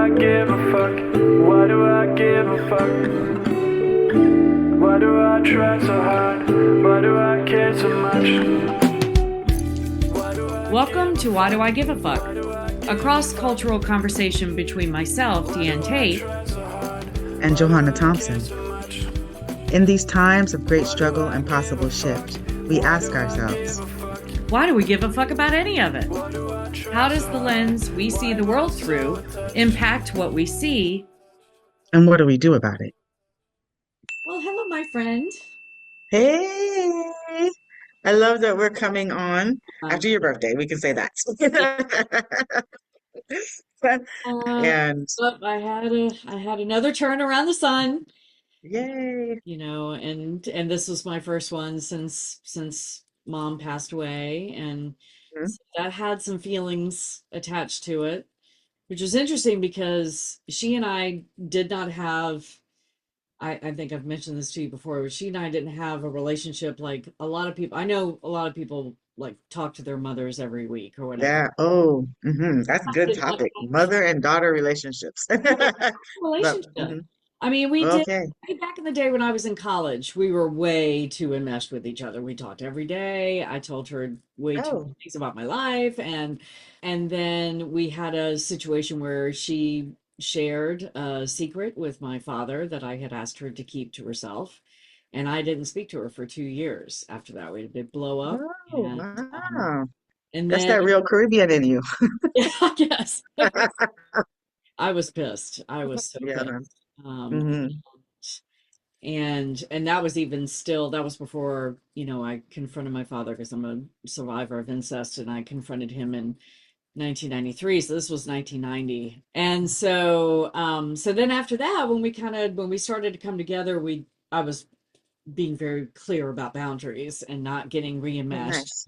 I give a fuck? Why do I give a fuck? Why do I try so hard? Why do I care so much? Welcome to Why Do I Give a Fuck? A cross-cultural conversation between myself, Diane Tate, and Johanna Thompson. In these times of great struggle and possible shift, we ask ourselves, why do we give a fuck about any of it? How does the lens we see the world through impact what we see? and what do we do about it? Well, hello, my friend. Hey, I love that we're coming on Um, after your birthday. We can say that. uh, And I had another turn around the sun, yay. and this was my first one since mom passed away, and Mhm. so that had some feelings attached to it, which was interesting because she and I did not have, I think I've mentioned this to you before, but she and I didn't have a relationship like a lot of people. I know a lot of people like talk to their mothers every week or whatever. Yeah. Oh, that's a I good did not topic. have Mother and daughter relationships. a But relationship. I mean, we did okay. back in the day when I was in college, we were way too enmeshed with each other. We talked every day. I told her way too many Oh, things about my life, and then we had a situation where she shared a secret with my father that I had asked her to keep to herself. And I didn't speak to her for 2 years after that. We did blow up, oh, and wow. and That's then that real Caribbean in you. yeah, I guess I was pissed. I was so Yeah. pissed. Hmm. And that was even still, that was before, I confronted my father because I'm a survivor of incest, and I confronted him in 1993. So this was 1990. And so then after that, when we started to come together, I was being very clear about boundaries and not getting Oh, re-enmeshed. nice.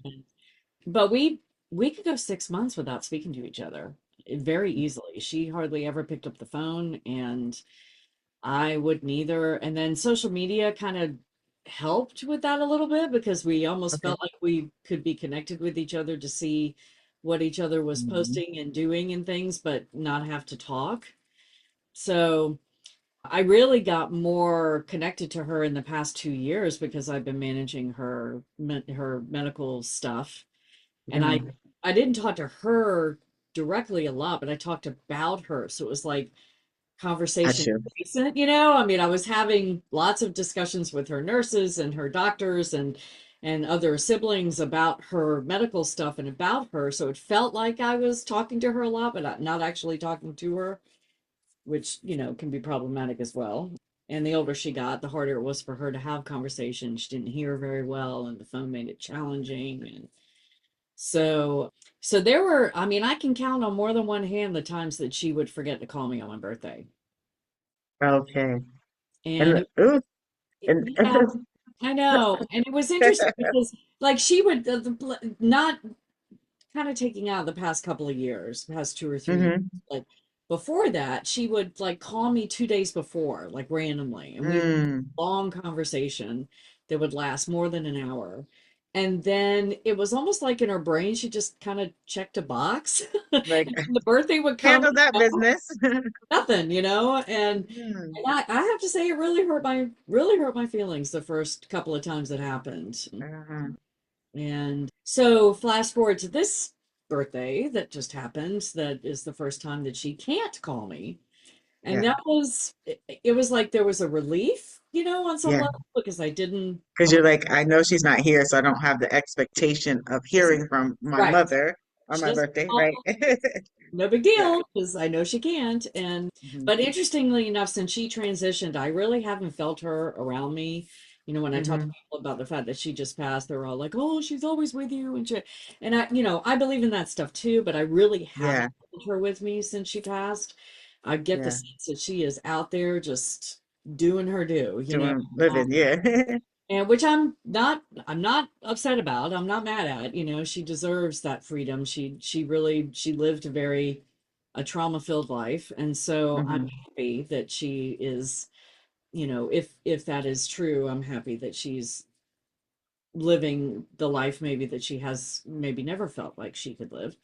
But we could go 6 months without speaking to each other very easily. She hardly ever picked up the phone, and I wouldn't either. And then social media kind of helped with that a little bit because we almost Okay. felt like we could be connected with each other to see what each other was Mhm. posting and doing and things, but not have to talk. So I really got more connected to her in the past 2 years because I've been managing her medical stuff. And Mm. I didn't talk to her directly a lot, but I talked about her. So it was like Got conversation you. adjacent. I mean, I was having lots of discussions with her nurses and her doctors and other siblings about her medical stuff and about her. So it felt like I was talking to her a lot, but not actually talking to her, which, can be problematic as well. And the older she got, the harder it was for her to have conversations. She didn't hear very well, and the phone made it challenging. And so, so there were, I mean, I can count on more than one hand the times that she would forget to call me on my birthday. Okay. And And ooh, and yeah, I know. And it was interesting because, like, she would not kind of taking out the past couple of years, past 2 or 3 years, hmm but before that, she would like call me 2 days before, like randomly, and we would have mm. a long conversation that would last more than an hour. And then it was almost like in her brain, she just kind of checked a box. Like And the birthday would come, handle that business. nothing. Mm. And I have to say it really hurt my feelings the first couple of times it happened. Uh-huh. And so flash forward to this birthday that just happened, that is the first time that she can't call me. And Yeah, it was like there was a relief, on some yeah. level because I Because you're was like, I know she's not here, so I don't have the expectation of hearing from my right. mother on She my doesn't birthday, call, right? no big Right. deal because I know she can't. Hmm. But interestingly enough, since she transitioned, I really haven't felt her around me. When I talk to Hmm. people about the fact that she just passed, they're all like, "Oh, she's always with you," and I believe in that stuff too. But I really haven't Yeah, felt her with me since she passed. I get the yeah. sense that she is out there just doing her due. Doing living, yeah. And which I'm not upset about. I'm not mad at. She deserves that freedom. She lived a trauma-filled life. And so I'm Hmm. happy that she is, if that is true, I'm happy that she's living the life maybe that she has maybe never felt like she could live.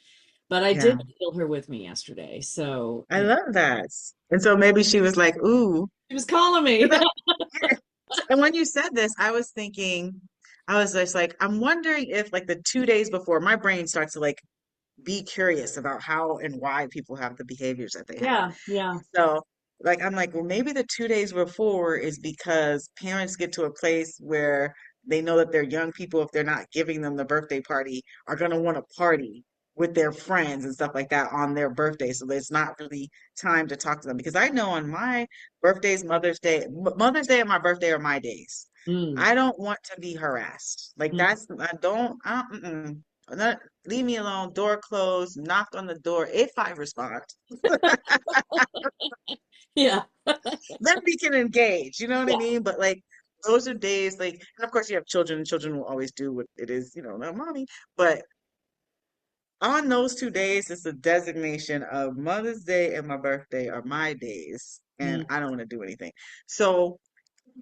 but I Yeah. did feel her with me yesterday. So I love that. And so maybe she was like, ooh. she was calling me. 'Cause and when you said this, I was thinking, I was just like, I'm wondering if like the 2 days before, my brain starts to like be curious about how and why people have the behaviors that they have. Yeah, yeah. So, like, I'm like, well, maybe the 2 days before is because parents get to a place where they know that their young people, if they're not giving them the birthday party, are going to want to party with their friends and stuff like that on their birthday. So there's not really time to talk to them. Because I know on my birthdays, Mother's Day and my birthday are my days. Mm. I don't want to be harassed. Like Mm. not, leave me alone, door closed, knock on the door. If I respond, Yeah, then we can engage, you know what I yeah. mean? But like those are days like, and of course you have children, and children will always do what it is, no, mommy. But on those 2 days, it's a designation of Mother's Day and my birthday are my days, and Mm. I don't want to do anything. So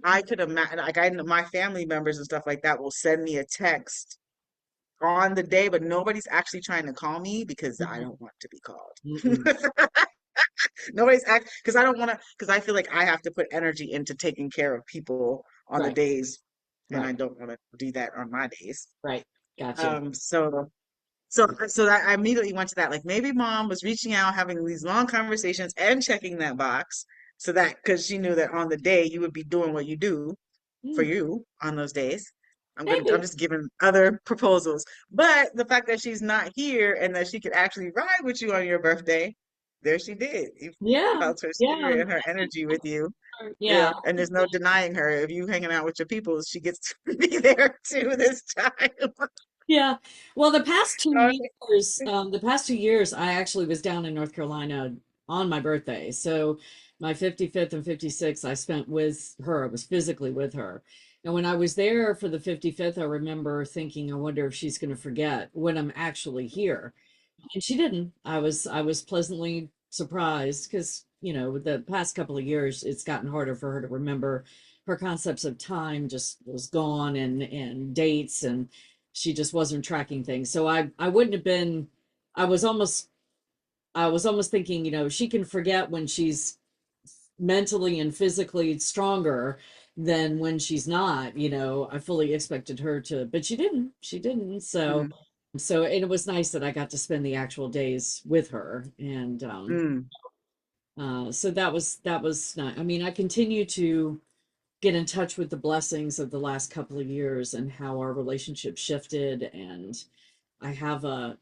I could imagine, like my family members and stuff like that will send me a text on the day, but nobody's actually trying to call me because I Mm. don't want to be Mm-mm. called. Nobody's act because I don't want to because I feel like I have to put energy into taking care of people on the Right, days, and I right, don't want to do that on my days. right. Gotcha. So that I immediately went to that. Like maybe mom was reaching out, having these long conversations and checking that box so that because she knew that on the day you would be doing what you do for Mm. you on those days. I'm Maybe. just giving other proposals. But the fact that she's not here and that she could actually ride with you on your birthday, there she did. You Yeah, felt her yeah, spirit and her energy with you. yeah. Yeah. And there's no denying her. If you hanging out with your people, she gets to be there too this time. Yeah. Well, the past two Okay. years, the past 2 years, I actually was down in North Carolina on my birthday. So my 55th and 56th, I spent with her. I was physically with her. And when I was there for the 55th, I remember thinking, I wonder if she's going to forget when I'm actually here. And she didn't. I was pleasantly surprised because, the past couple of years it's gotten harder for her to remember. Her concepts of time just was gone, and dates, and she just wasn't tracking things. So I wouldn't have been. I was almost I was almost thinking, she can forget when she's mentally and physically stronger than when she's not. I fully expected her to, but she didn't. So Mm, and it was nice that I got to spend the actual days with her. And mm, so that was nice. I mean, I continue to get in touch with the blessings of the last couple of years and how our relationship shifted. And I have a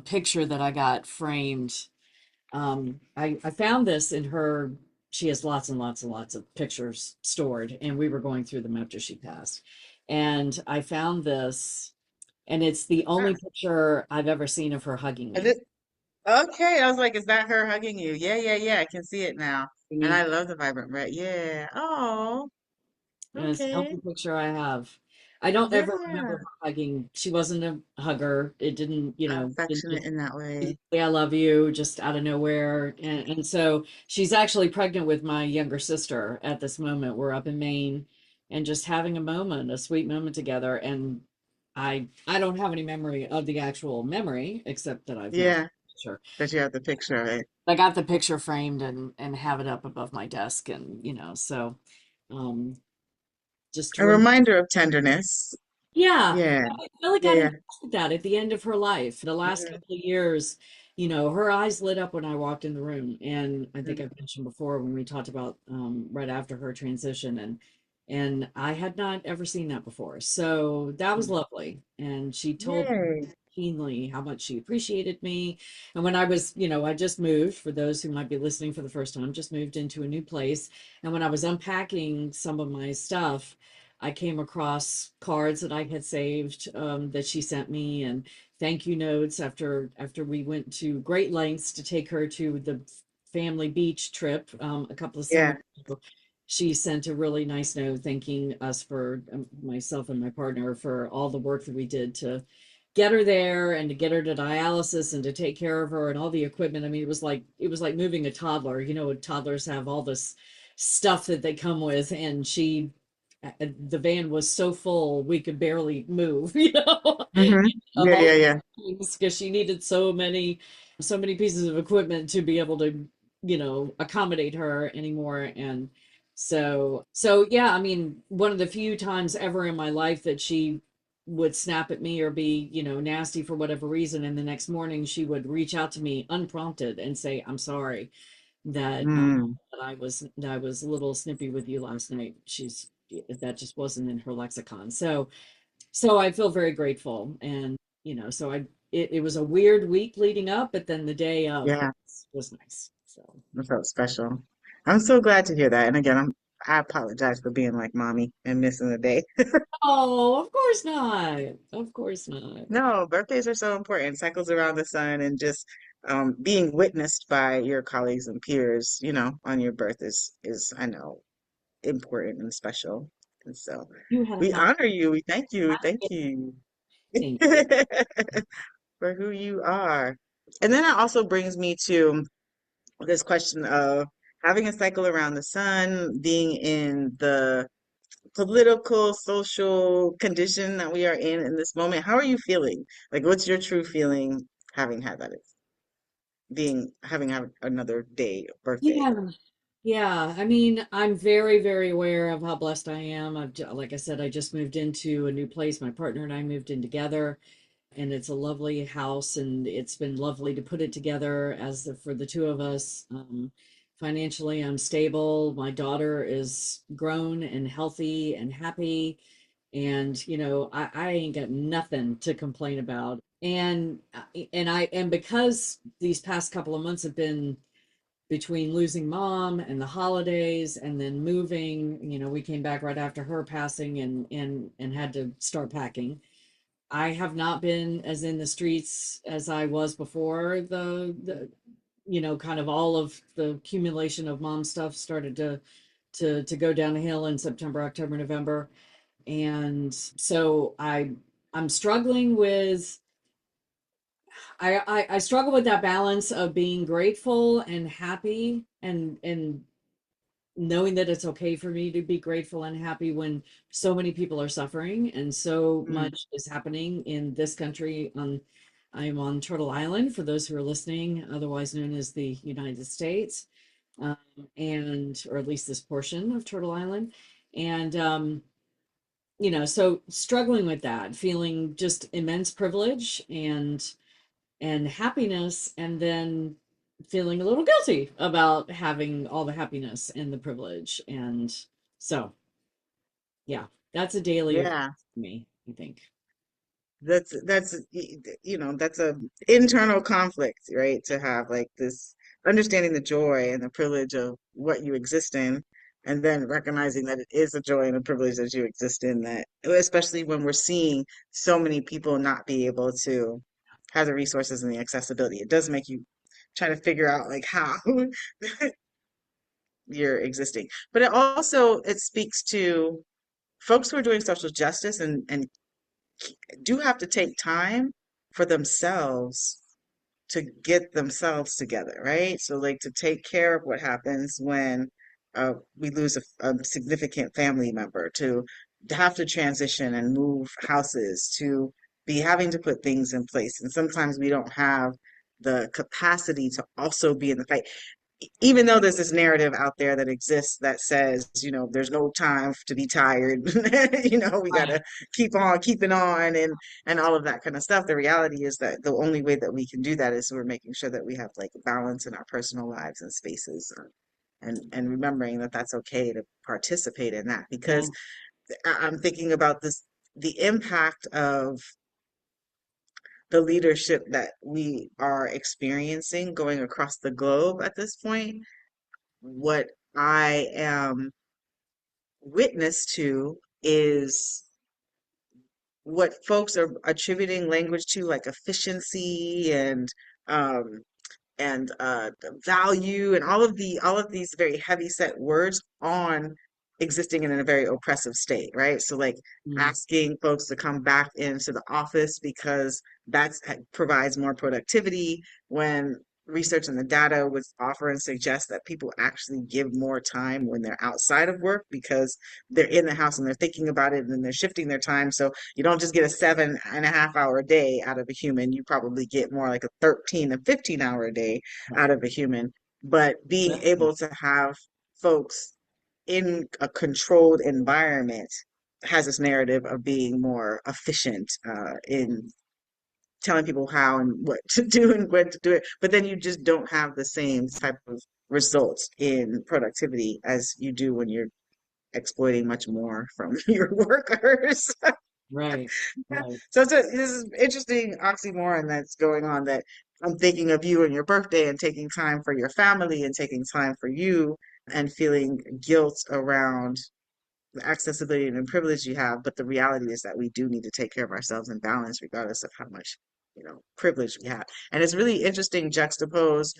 picture that I got framed. I found this in her. She has lots and lots and lots of pictures stored, and we were going through them after she passed. And I found this, and it's the only yes. picture I've ever seen of her hugging Is me. it okay? I was like, is that her hugging you? Yeah, yeah, yeah. I can see it now. And I love the vibrant red. Yeah. Oh, And it's the okay. only picture I have. I don't ever remember Yeah. her hugging. She wasn't a hugger. It didn't, didn't Affectionate just in that way. say I love you just out of nowhere. And so she's actually pregnant with my younger sister at this moment. We're up in Maine and just having a moment, a sweet moment together. And I don't have any memory of the actual memory except that I've now Yeah, sure. that you have the picture of it. I got the picture framed and have it up above my desk, and so um just to A remember. reminder of tenderness. Yeah, Yeah, I really got yeah, in touch with that at the end of her life. The last mhm, couple of years, her eyes lit up when I walked in the room. And I think mhm. I've mentioned before when we talked about right after her transition, and I had not ever seen that before. So that was lovely. And she told me Yay. keenly how much she appreciated me. And when I was, I just moved, for those who might be listening for the first time, just moved into a new place. And when I was unpacking some of my stuff, I came across cards that I had saved, that she sent me, and thank you notes after we went to great lengths to take her to the family beach trip a couple of summers Yeah, ago. She sent a really nice note thanking us for myself and my partner for all the work that we did to get her there and to get her to dialysis and to take care of her and all the equipment. I mean, it was like moving a toddler. Toddlers have all this stuff that they come with, and the van was so full we could barely move, hmm of yeah, all yeah, yeah. things because she needed so many pieces of equipment to be able to, accommodate her anymore. And so yeah, I mean, one of the few times ever in my life that she would snap at me or be, nasty for whatever reason, and the next morning she would reach out to me unprompted and say, "I'm sorry Mm, that I was a little snippy with you last night." That just wasn't in her lexicon. So I feel very grateful. And, so it was a weird week leading up, but then the day of yeah, was nice. So, that felt special. I'm so glad to hear that. And again, I apologize for being like mommy and missing a day. oh, of course not. Of course not. No, birthdays are so important. Cycles around the sun and just being witnessed by your colleagues and peers, on your birth is I know important and special. And so You had a we happy honor you. We thank you Thank you. for who you are. And then it also brings me to this question of having a cycle around the sun, being in the political, social condition that we are in this moment. How are you feeling? Like, what's your true feeling having had that, having had another day, birthday? Yeah. Yeah. I mean, I'm very, very aware of how blessed I am. Like I said, I just moved into a new place. My partner and I moved in together, and it's a lovely house, and it's been lovely to put it together for the two of us. Financially, I'm stable. My daughter is grown and healthy and happy, and I ain't got nothing to complain about. And because these past couple of months have been between losing mom and the holidays and then moving, we came back right after her passing, and had to start packing. I have not been as in the streets as I was before the kind of all of the accumulation of mom stuff started to go down the hill in September, October, November. And so I'm struggling with I struggle with that balance of being grateful and happy, and knowing that it's okay for me to be grateful and happy when so many people are suffering and so Mm, much is happening in this country. I am on Turtle Island, for those who are listening, otherwise known as the United States, um, and or at least this portion of Turtle Island. And so struggling with that, feeling just immense privilege and happiness, and then feeling a little guilty about having all the happiness and the privilege. And so, yeah, that's a daily occurrence yeah. for me, I think. That's a internal conflict, right? To have like this understanding the joy and the privilege of what you exist in, and then recognizing that it is a joy and a privilege that you exist in, that especially when we're seeing so many people not be able to have the resources and the accessibility, it does make you try to figure out like how you're existing. But it speaks to folks who are doing social justice and do have to take time for themselves to get themselves together, right? So, like, to take care of what happens when we lose a significant family member, to have to transition and move houses, to be having to put things in place. And sometimes we don't have the capacity to also be in the fight, even though there's this narrative out there that exists that says, there's no time to be tired, we Right. gotta keep on keeping on and all of that kind of stuff. The reality is that the only way that we can do that is we're making sure that we have like balance in our personal lives and spaces, and remembering that that's okay to participate in that, Yeah. because I'm thinking about this, the impact of the leadership that we are experiencing going across the globe at this point. What I am witness to is what folks are attributing language to, like efficiency um, and the value and all of these very heavy set words on existing in a very oppressive state, right? So like Mm. asking folks to come back into the office because provides more productivity, when research and the data would offer and suggest that people actually give more time when they're outside of work because they're in the house and they're thinking about it and they're shifting their time. So you don't just get a 7.5 hour day out of a human. You probably get more like a 13 and 15 hour day out of a human. But being Exactly. able to have folks in a controlled environment has this narrative of being more efficient in telling people how and what to do and when to do it. But then you just don't have the same type of results in productivity as you do when you're exploiting much more from your workers. Right. Right. So this is interesting oxymoron that's going on that I'm thinking of you and your birthday and taking time for your family and taking time for you and feeling guilt around the accessibility and privilege you have. But the reality is that we do need to take care of ourselves in balance, regardless of how much, privilege we have. And it's really interesting juxtapose,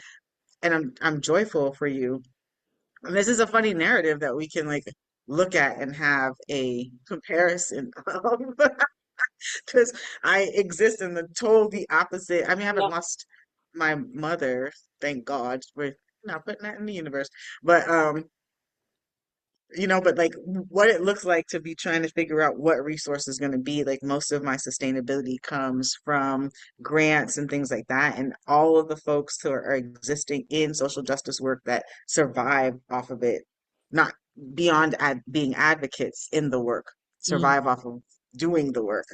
and I'm joyful for you. And this is a funny narrative that we can like look at and have a comparison of because I exist in the totally opposite. I mean, I haven't Yeah. lost my mother, thank God. We're not putting that in the universe. But but like what it looks like to be trying to figure out what resource is going to be like most of my sustainability comes from grants and things like that, and all of the folks who are existing in social justice work that survive off of it, not beyond being advocates in the work, Mm. survive off of doing the work,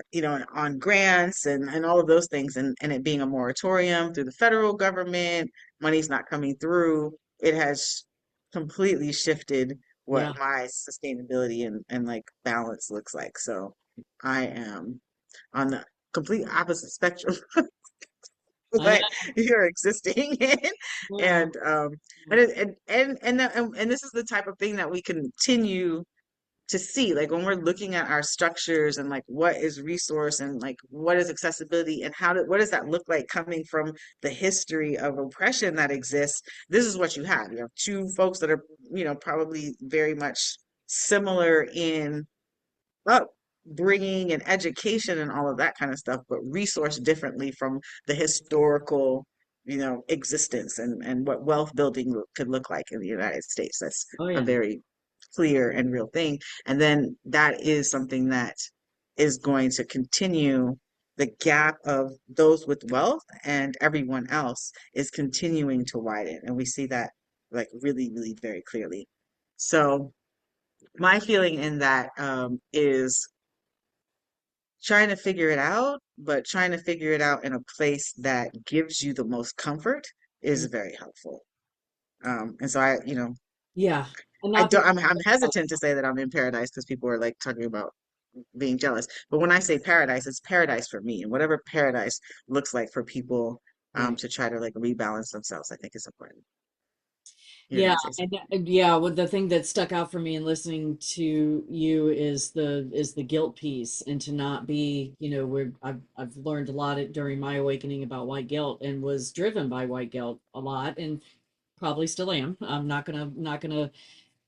on grants and all of those things, and it being a moratorium through the federal government, money's not coming through. It has completely shifted what Yeah. my sustainability and like balance looks like. So I am on the complete opposite spectrum of I know. what you're existing in. Yeah. And and this is the type of thing that we continue to see, like when we're looking at our structures and like what is resource and like what is accessibility and what does that look like coming from the history of oppression that exists. This is what you have two folks that are probably very much similar in upbringing and education and all of that kind of stuff, but resourced differently from the historical, existence and what wealth building could look like in the United States. That's Oh a yeah. very clear and real thing. And then that is something that is going to continue. The gap of those with wealth and everyone else is continuing to widen. And we see that like really, really very clearly. So my feeling in that is trying to figure it out, but trying to figure it out in a place that gives you the most comfort is Mm. very helpful. And so Yeah. And I not be don't, I'm hesitant to say that I'm in paradise because people are like talking about being jealous. But when I say paradise, it's paradise for me, and whatever paradise looks like for people, right. to try to like rebalance themselves, I think is important. You're Yeah, gonna say and something. yeah, well, the thing that stuck out for me in listening to you is the guilt piece, and to not be, where I've learned a lot during my awakening about white guilt, and was driven by white guilt a lot, and probably still am. I'm not gonna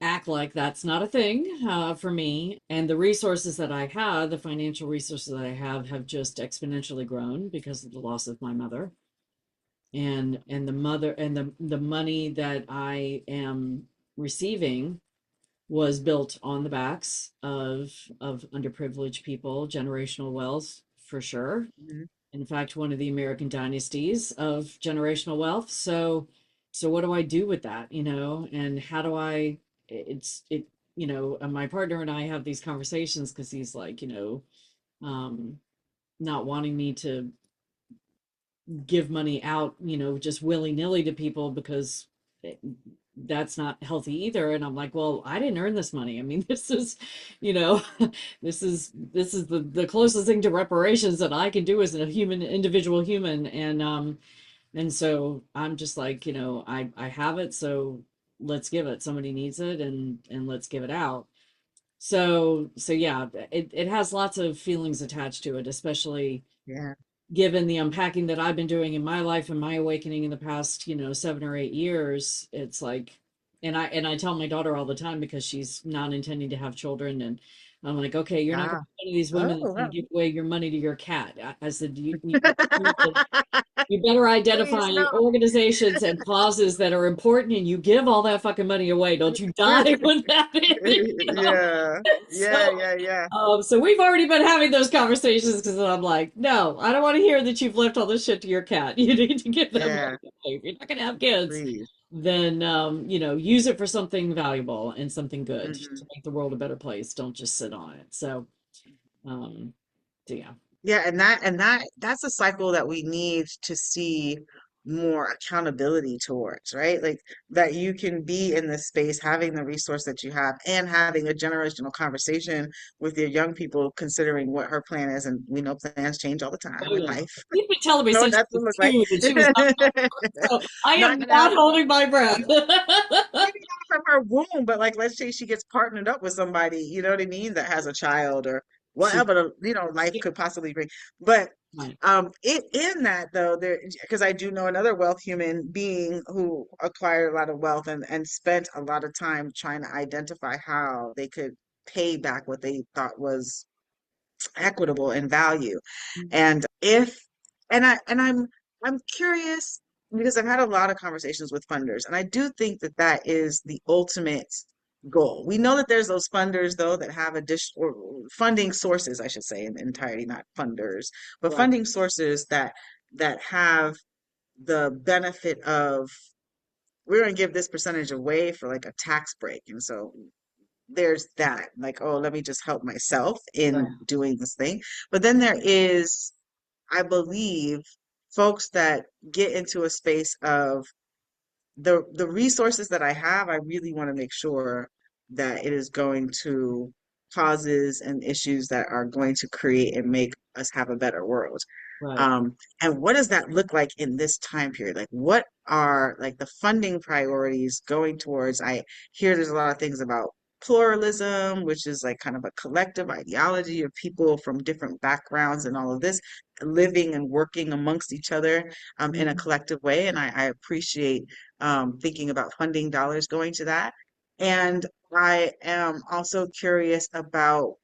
act like that's not a thing for me. And the resources that I have, the financial resources that I have just exponentially grown because of the loss of my mother, and the mother and the money that I am receiving was built on the backs of underprivileged people, generational wealth for sure. Mhm. In fact, one of the American dynasties of generational wealth. So what do I do with that, and how do I it's it and my partner and I have these conversations because he's like, um not wanting me to give money out, just willy-nilly to people because it- that's not healthy either. And I'm like, well, I didn't earn this money. I mean, this is, you know, this is the closest thing to reparations that I can do as a human, individual human. And so I'm just like, I have it, so let's give it. Somebody needs it, and let's give it out. So yeah, it has lots of feelings attached to it, especially Yeah. given the unpacking that I've been doing in my life and my awakening in the past, 7 or 8 years. It's like, and I tell my daughter all the time because she's not intending to have children, and I'm like, okay, you're not going to Ah. be one of these women Oh, that's going wow. to give away your money to your cat. I said, you need to You better Please, identify no. organizations and causes that are important and you give all that fucking money away. Don't you die when that is. Yeah. Yeah, So, yeah, yeah. so we've already been having those conversations because I'm like, no, I don't want to hear that you've left all this shit to your cat. You need to give that money Yeah, away. If you're not going to have kids, please. then, use it for something valuable and something good Hmm. to make the world a better place. Don't just sit on it. Um, so yeah. Yeah, and that's a cycle that we need to see more accountability towards, right? Like that you can be in this space having the resource that you have and having a generational conversation with your young people considering what her plan is. And we know plans change all the time Oh in yeah. life. You've been telling me Know what since that she to was look like. 2 that she was not so I Not am gonna not happen. holding my breath. Maybe not from her womb, but like let's say she gets partnered up with somebody, you know what I mean, that has a child or She, whatever life yeah, could possibly bring. But right, it in that though, there because I do know another wealth human being who acquired a lot of wealth and spent a lot of time trying to identify how they could pay back what they thought was equitable in value. And if I'm curious because I've had a lot of conversations with funders, and I do think that that is the ultimate goal. We know that there's those funders though that have additional or funding sources, I should say, in entirety, not funders, but right, funding sources that have the benefit of we're going to give this percentage away for like a tax break. And so there's that, like, oh, let me just help myself right, in doing this thing. But then there is, I believe, folks that get into a space of the resources that I have, I really want to make sure that it is going to causes and issues that are going to create and make us have a better world. right, Um, and what does that look like in this time period? Like, what are like the funding priorities going towards? I hear there's a lot of things about pluralism, which is like kind of a collective ideology of people from different backgrounds and all of this living and working amongst each other in a mhm, collective way. And I appreciate thinking about funding dollars going to that. And I am also curious about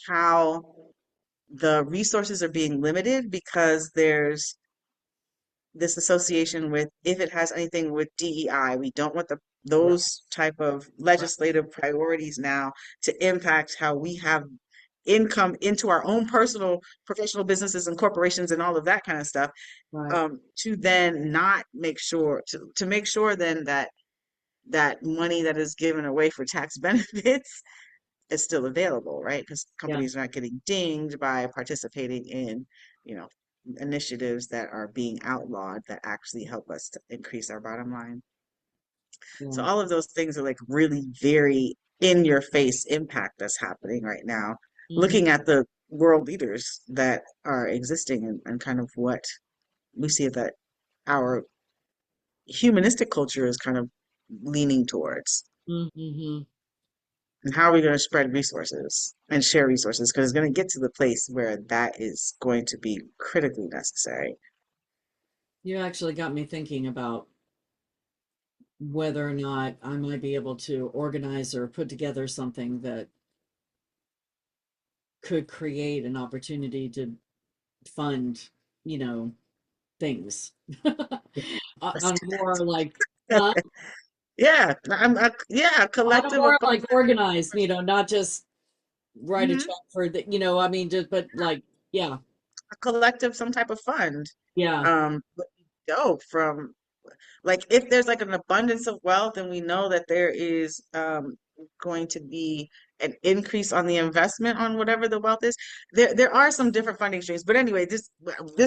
how the resources are being limited because there's this association with if it has anything with DEI, we don't want right, those type of legislative priorities now to impact how we have income into our own personal professional businesses and corporations and all of that kind of stuff right, to then not make sure to make sure then that that money that is given away for tax benefits is still available, right? Because yeah, companies are not getting dinged by participating in, you know, initiatives that are being outlawed that actually help us to increase our bottom line. So yeah, all of those things are like really very in your face impact that's happening right now. mhm, Looking at the world leaders that are existing and kind of what we see that our humanistic culture is kind of leaning towards. mhm, And how are we going to spread resources and share resources? Because it's going to get to the place where that is going to be critically necessary. You actually got me thinking about whether or not I might be able to organize or put together something that could create an opportunity to fund, you know, things on a more like, huh? Yeah, yeah, a On a collective of more folks like organized, not just write a mhm, check for the, I mean, just, but like, yeah, a collective, some type of fund. yeah, Would be dope from like if there's like an abundance of wealth and we know that there is going to be an increase on the investment on whatever the wealth is, there are some different funding streams. But anyway, this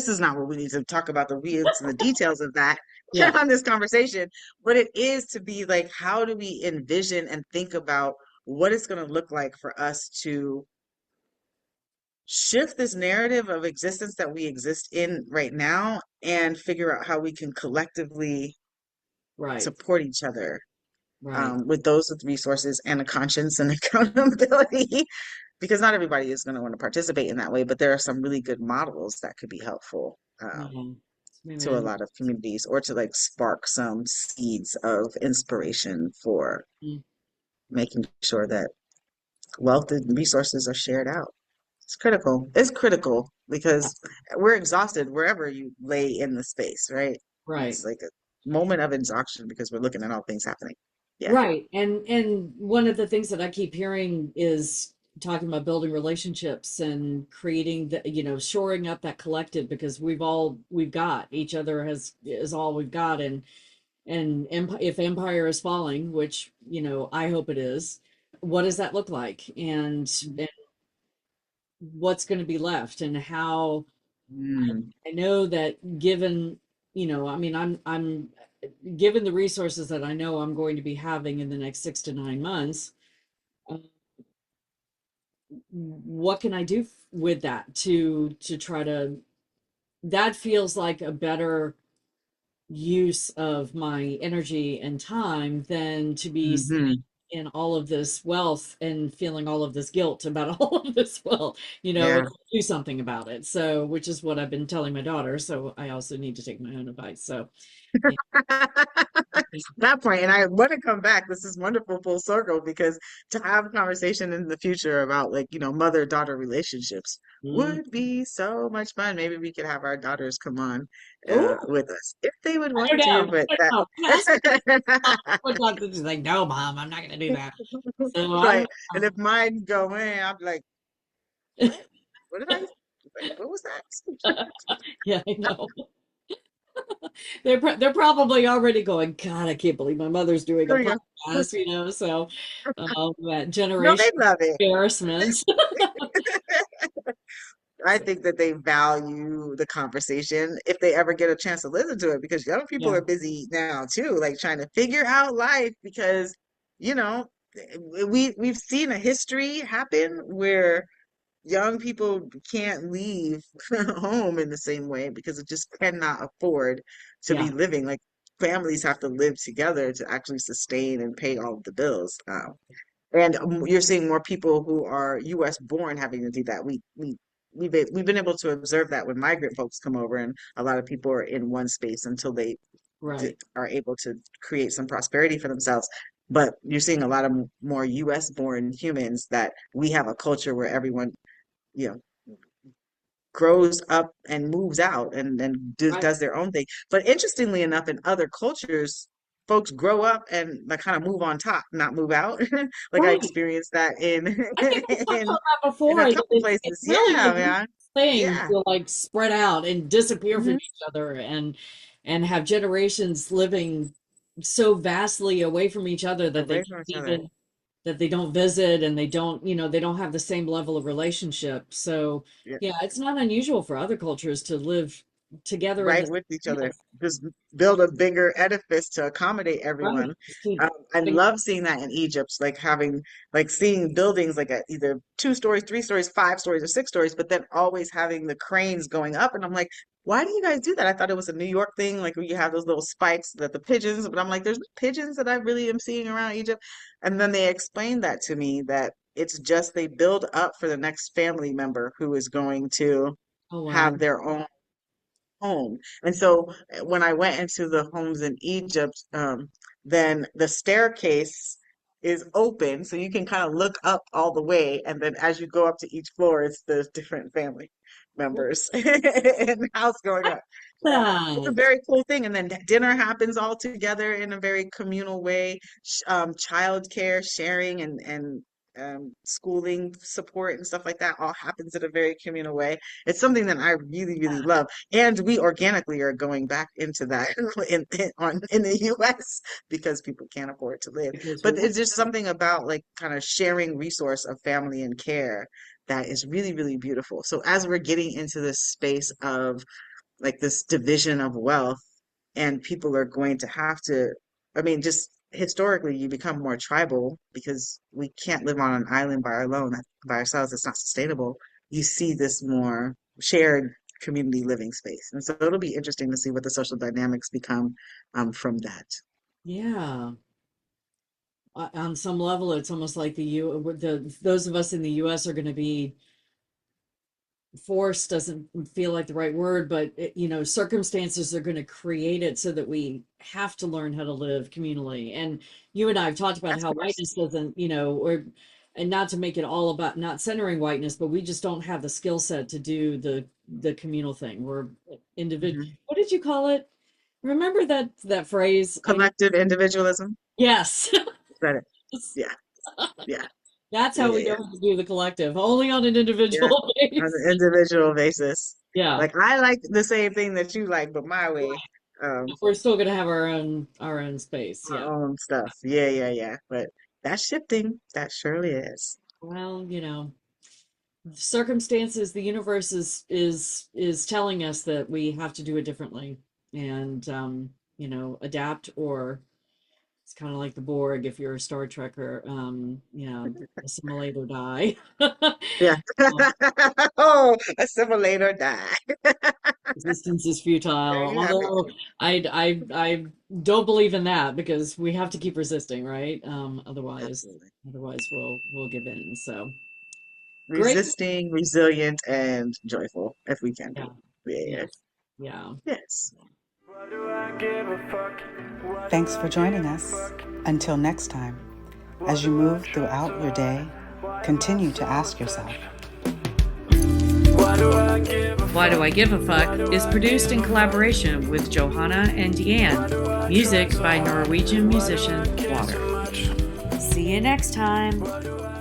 is not what we need to talk about the weeds and the details of that yeah, on this conversation. But it is to be like, how do we envision and think about what it's going to look like for us to shift this narrative of existence that we exist in right now and figure out how we can collectively right, support each other right. with those with resources and a conscience and accountability because not everybody is going to want to participate in that way, but there are some really good models that could be helpful Yeah. to a Amen. lot of communities or to like spark some seeds of inspiration for Mm, making sure that wealth and resources are shared out. It's critical. It's critical. because we're exhausted wherever you lay in the space, right? Right. It's like a moment of exhaustion because we're looking at all things happening. Yeah. Right. And one of the things that I keep hearing is talking about building relationships and creating the, shoring up that collective, because we've got each other has is all we've got. And if empire is falling, which, I hope it is, what does that look like? And what's going to be left, and how Mm, I know that given, I mean, I'm given the resources that I know I'm going to be having in the next 6 to 9 months, uh, what can I do with that to try to, that feels like a better use of my energy and time than to be sitting hmm. in all of this wealth and feeling all of this guilt about all of this wealth. Yeah. Let's do something about it. So, which is what I've been telling my daughter. So I also need to take my own advice. So, yeah. That point, and I want to come back. This is wonderful full circle because to have a conversation in the future about like, mother-daughter relationships Mm. would be so much fun. Maybe we could have our daughters come on Oh, with us if they would I don't want to, know. but I don't that know. Ask mom. My daughter's like, no, mom, I'm not going to do that. So I don't right. And if mine go in, I'm like, know. what? What did I like? What was that? Yeah, I know. They're probably already going, God, I can't believe my mother's doing a There you go. podcast, so that No, they generation love it. embarrassment. I think that they value the conversation if they ever get a chance to listen to it because young people Yeah, are busy now too, like trying to figure out life because, you know, we've seen a history happen where young people can't leave home in the same way because it just cannot afford to be yeah, living. Like families have to live together to actually sustain and pay all of the bills. And you're seeing more people who are U.S. born having to do that. We've been able to observe that when migrant folks come over, and a lot of people are in one space until they right, are able to create some prosperity for themselves. But you're seeing a lot of more U.S. born humans that we have a culture where everyone, you know, grows up and moves out and right, does their own thing. But interestingly enough, in other cultures, folks grow up and like kind of move on top, not move out. Like I right. experienced that in I think we talked in about that in a before. That couple it's places. really a Yeah, good man. thing Yeah. to like spread out and disappear from Hmm. each other, and have generations living so vastly away from each other that they Away can't from each other. even, that they don't visit, and they don't have the same level of relationship. So Yeah. yeah, it's not unusual for other cultures to live together in Right the with each same other. place. Just build a bigger edifice to accommodate Right. everyone. Just keep I having, love seeing that in Egypt, like having, like seeing buildings like at either 2 stories, 3 stories, 5 stories, or 6 stories, but then always having the cranes going up. And I'm like, why do you guys do that? I thought it was a New York thing, like where you have those little spikes that the pigeons, but I'm like, there's no pigeons that I really am seeing around Egypt. And then they explained that to me that it's just they build up for the next family member who is going to oh wow. have their own home. And so when I went into the homes in Egypt, then the staircase is open, so you can kind of look up all the way, and then as you go up to each floor, it's the different family members in the house going up. It's a That. very cool thing. And then dinner happens all together in a very communal way. Childcare, sharing, and schooling support and stuff like that all happens in a very communal way. It's something that I really, really love. And we organically are going back into that in the US because people can't afford to live. Because But we it's just something about like kind of sharing resource of family and care that is really, really beautiful. So as we're getting into this space of like this division of wealth, and people are going to have to, I mean, just historically, you become more tribal because we can't live on an island by ourselves. It's not sustainable. You see this more shared community living space. And so it'll be interesting to see what the social dynamics become from that. yeah. On some level, it's almost like those of us in the U.S. are going to be forced, doesn't feel like the right word, but circumstances are going to create it so that we have to learn how to live communally. And you and I have talked about Of how course. whiteness doesn't, or and not to make it all about not centering whiteness, but we just don't have the skill set to do the communal thing. We're individual. Mhm. What did you call it? Remember that phrase? Collective individualism. Yes. Is that it? Yeah, yeah, That's yeah, how yeah, we yeah. know how to do the collective, only on an Yeah, individual on basis. an individual basis. Yeah. Like I like the same thing that you like, but my way. We're still gonna have our own space. Our Yeah. own stuff. Yeah, yeah, yeah. But that's shifting. That surely is. Well, circumstances, the universe is telling us that we have to do it differently, and adapt, or it's kind of like the Borg if you're a Star Trekker, assimilate or die. Yeah. Oh, assimilate or die. Resistance is futile. There you have it. Although I don't believe in that, because we have to keep resisting, right? Absolutely. Otherwise we'll give in. So great. Resisting, resilient, and joyful if we can Yeah. be. Yeah. Yes. Yeah. Yes. Why do I give a fuck? Why do Thanks for I joining give a us. fuck? Until next time, Why as you do I move try throughout so your day, hard? continue to ask yourself, Why do I give a Why Do I Give a Fuck is produced in fuck? collaboration with Johanna and Diane. Music by Norwegian musician Water. See you next time. Why do I